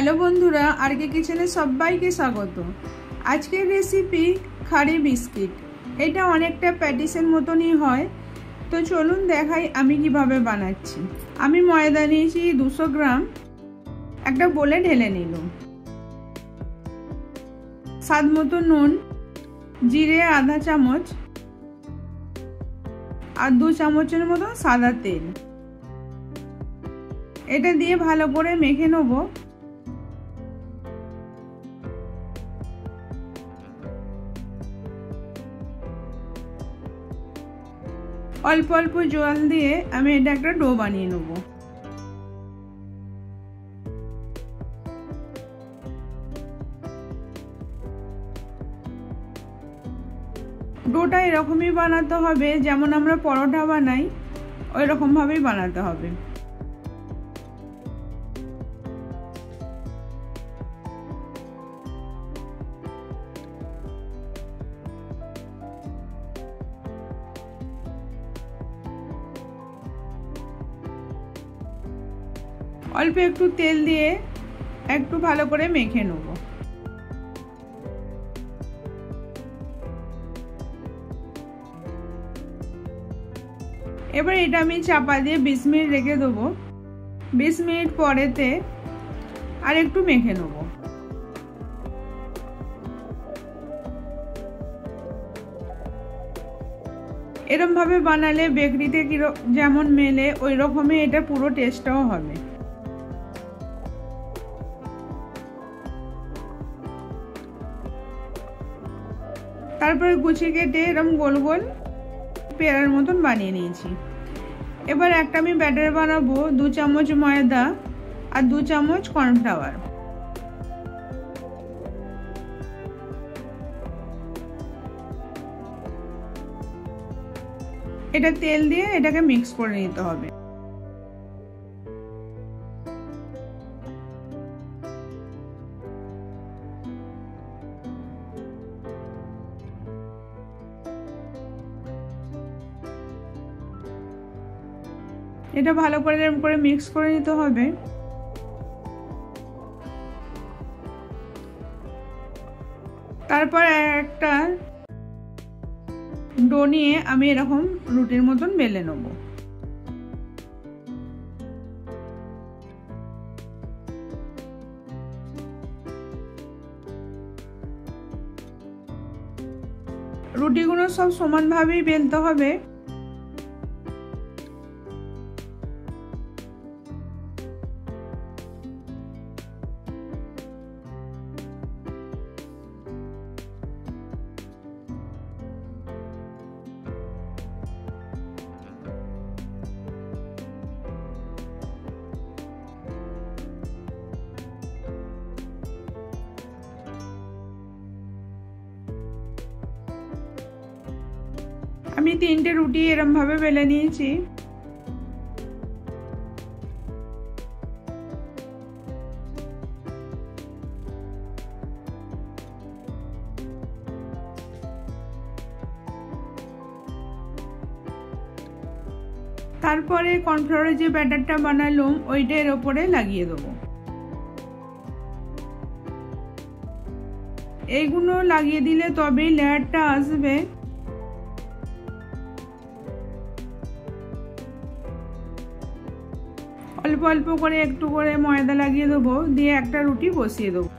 Hello বন্ধুরা, আরকে কিচেনে সবাইকে স্বাগত। আজকের রেসিপি খাড়ি বিস্কিট। এটা অনেকটা প্যাটিসের মতনই হয়। তো চলুন দেখাই আমি কিভাবে বানাচ্ছি। আমি ময়দা নিয়েছি 200 গ্রাম, একটা বোলে ঢেলে নিলাম। স্বাদ মতো নুন, জিরে আধা চামচ আর 2 চামচের মতো সাদা তেল। এটা দিয়ে ভালো করে মেখে নেব। অল্প অল্প জল দিয়ে আমি এটা একটা ডো বানিয়ে নেব। ডোটা এরকমই বানাতে হবে, যেমন আমরা পরোটা বানাই ওই রকম ভাবেই বানাতে হবে। অল্প একটু তেল দিয়ে একটু ভালো করে মেখে নেব। এবার এটা আমি চাপা দিয়ে 20 মিনিট রেখে দেবো। 20 মিনিট পরেতে আর একটু মেখে নেব। এরকম ভাবে বানালে বেকারিতে যেমন মেলে ওই রকমই এটা পুরো টেস্টটাও হবে। তারপরে গুছি কেটে এরকম গোল গোল পেয়ারার মতন বানিয়ে নিয়েছি। এবার একটা আমি ব্যাটার বানাবো। 2 চামচ ময়দা আর 2 চামচ কর্নফ্লাওয়ার। এটা তেল দিয়ে এটাকে মিক্স করে নিতে হবে। এটা ভালো করে এরকম করে মিক্স করে নিতে হবে। তারপর একটা ডো নিয়ে আমি এরকম রুটির মতন বেলে নেব। রুটিগুলো সব সমানভাবেই বেলতে হবে। আমি 3টে রুটি এরকম ভাবে বেলে নিয়েছি। তারপরে কর্নফ্লাওয়ারের যে ব্যাটারটা বানালাম ওইটা এর উপরে লাগিয়ে দেবো। এইগুলো লাগিয়ে দিলে তবেই লেয়ারটা আসবে। অল্প অল্প করে একটু করে ময়দা লাগিয়ে দেবো, দিয়ে একটা রুটি বসিয়ে দেবো।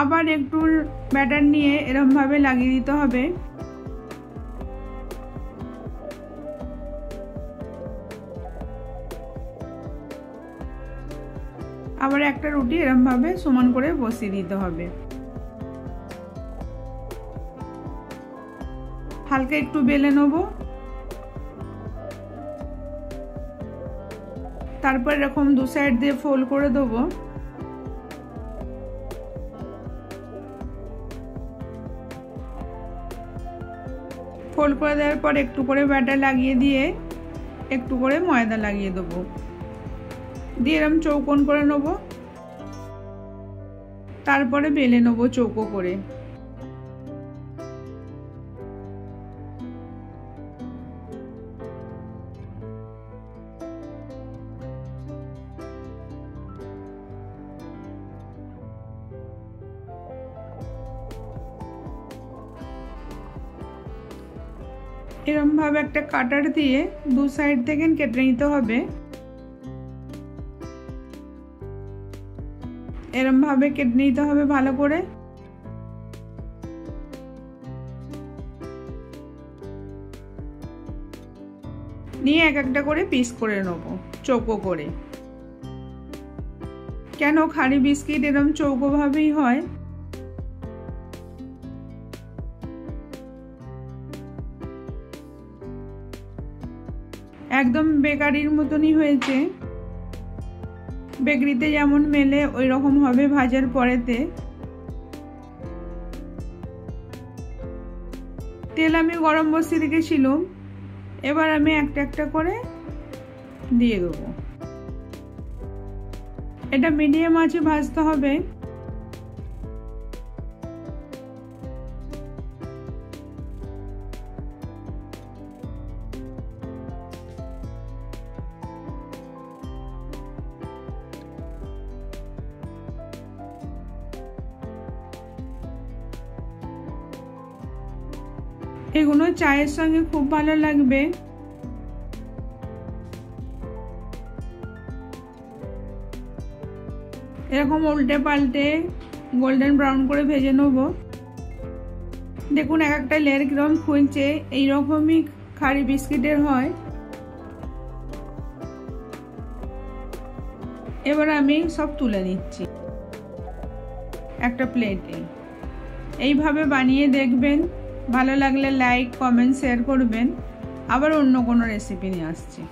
আবার একটু ব্যাটার নিয়ে এরকম ভাবে লাগিয়ে দিতে হবে। আবার একটা রুটি এরকম ভাবে সমান করে বসিয়ে দিতে হবে। হালকা একটু বেলে নেব। তারপর এরকম 2 সাইড দিয়ে ফোল্ড করে দেবো। ফোল্ড করে দেওয়ার পর একটু করে ব্যাটার লাগিয়ে দিয়ে একটু করে ময়দা লাগিয়ে দেবো, দিয়ে এরকম চৌকোন করে নেব। তারপরে বেলে নেব চৌকো করে। এরকম ভাবে একটা কাটার দিয়ে দু সাইড থেকে কেটে নিতে হবে। এরকম ভাবে কেটে নিতে হবে ভালো করে। নিয়ে এক একটা করে পিস করে নেব চৌকো করে। কেন খাড়ি বিস্কিট এরকম চৌকো ভাবেই হয়। একদম বেকারির মতনই হয়েছে। বেকারিতে যেমন মেলে ওই রকম হবে ভাজার পরেতে। তেল আমি গরম বসিয়ে রেখেছিলাম। এবার আমি একটা একটা করে দিয়ে দেবো। এটা মিডিয়াম আঁচে ভাজতে হবে। এগুলো চায়ের সঙ্গে খুব ভালো লাগবে। এরকম উল্টে পাল্টে গোল্ডেন ব্রাউন করে ভেজে নেব। দেখুন এক একটা লেয়ার কিরকম খুলছে, এইরকমই খাড়ি বিস্কিটের হয়। এবার আমি সব তুলে নিচ্ছি একটা প্লেটে। এইভাবে বানিয়ে দেখবেন। ভালো লাগলে লাইক, কমেন্ট, শেয়ার করবেন। আবার অন্য কোনো রেসিপি নিয়ে আসছি।